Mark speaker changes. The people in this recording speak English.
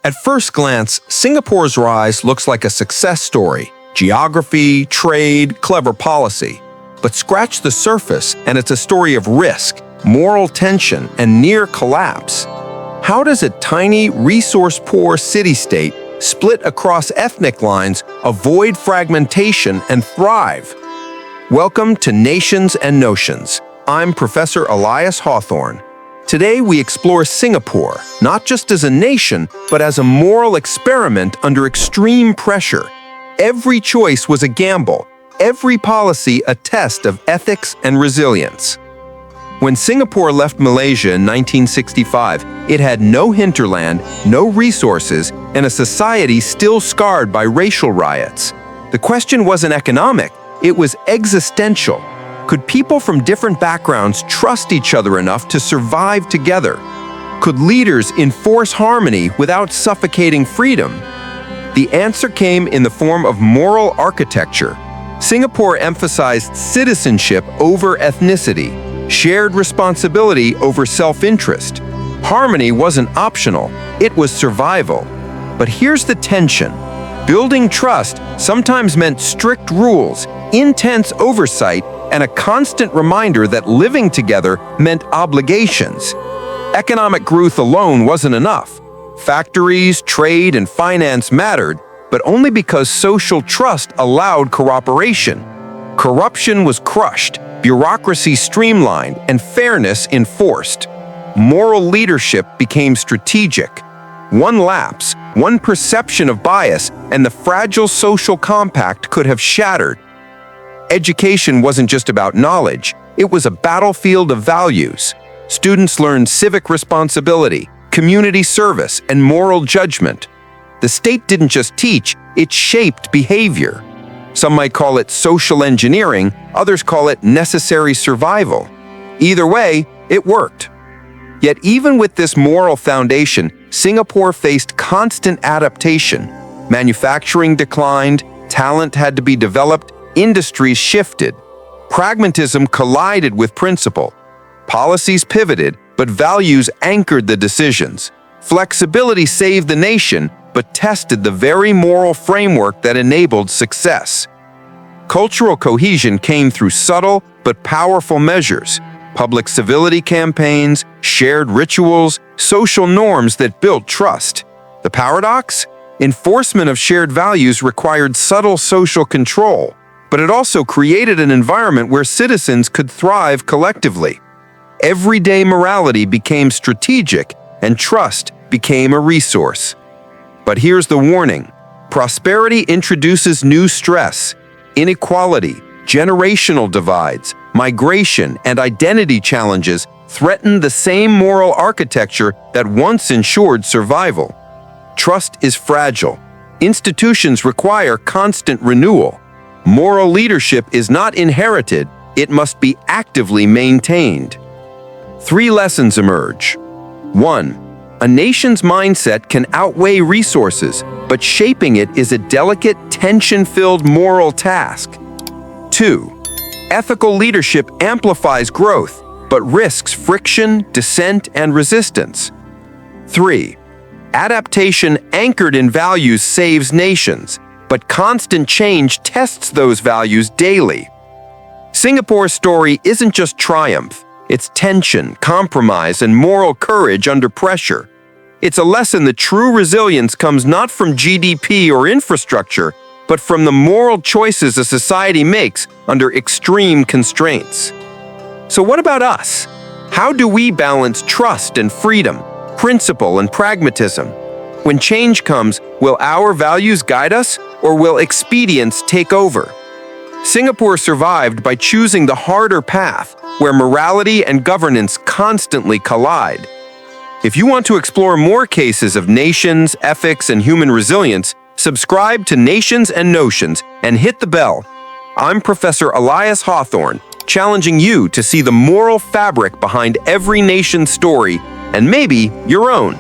Speaker 1: At first glance, Singapore's rise looks like a success story. Geography, trade, clever policy. But scratch the surface and it's a story of risk, moral tension, and near collapse. How does a tiny, resource-poor city-state split across ethnic lines avoid fragmentation and thrive? Welcome to Nations and Notions. I'm Professor Elias Hawthorne. Today we explore Singapore, not just as a nation, but as a moral experiment under extreme pressure. Every choice was a gamble, every policy a test of ethics and resilience. When Singapore left Malaysia in 1965, it had no hinterland, no resources, and a society still scarred by racial riots. The question wasn't economic, it was existential. Could people from different backgrounds trust each other enough to survive together? Could leaders enforce harmony without suffocating freedom? The answer came in the form of moral architecture. Singapore emphasized citizenship over ethnicity, shared responsibility over self-interest. Harmony wasn't optional, it was survival. But here's the tension. Building trust sometimes meant strict rules, intense oversight, and a constant reminder that living together meant obligations. Economic growth alone wasn't enough. Factories, trade, and finance mattered, but only because social trust allowed cooperation. Corruption was crushed, bureaucracy streamlined, and fairness enforced. Moral leadership became strategic. One lapse, one perception of bias, and the fragile social compact could have shattered. Education wasn't just about knowledge, it was a battlefield of values. Students learned civic responsibility, community service, and moral judgment. The state didn't just teach, it shaped behavior. Some might call it social engineering, others call it necessary survival. Either way, it worked. Yet even with this moral foundation, Singapore faced constant adaptation. Manufacturing declined, talent had to be developed, industries shifted. Pragmatism collided with principle. Policies pivoted, but values anchored the decisions. Flexibility saved the nation, but tested the very moral framework that enabled success. Cultural cohesion came through subtle but powerful measures. Public civility campaigns, shared rituals, social norms that built trust. The paradox? Enforcement of shared values required subtle social control, but it also created an environment where citizens could thrive collectively. Everyday morality became strategic, and trust became a resource. But here's the warning. Prosperity introduces new stress. Inequality, generational divides, migration, and identity challenges threaten the same moral architecture that once ensured survival. Trust is fragile. Institutions require constant renewal. Moral leadership is not inherited, it must be actively maintained. 3 lessons emerge. 1. A nation's mindset can outweigh resources, but shaping it is a delicate, tension-filled moral task. 2. Ethical leadership amplifies growth, but risks friction, dissent, and resistance. 3. Adaptation anchored in values saves nations, but constant change tests those values daily. Singapore's story isn't just triumph, it's tension, compromise, and moral courage under pressure. It's a lesson that true resilience comes not from GDP or infrastructure, but from the moral choices a society makes under extreme constraints. So what about us? How do we balance trust and freedom, principle and pragmatism? When change comes, will our values guide us, or will expedience take over? Singapore survived by choosing the harder path, where morality and governance constantly collide. If you want to explore more cases of nations, ethics, and human resilience, subscribe to Nations and Notions and hit the bell. I'm Professor Elias Hawthorne, challenging you to see the moral fabric behind every nation's story, and maybe your own.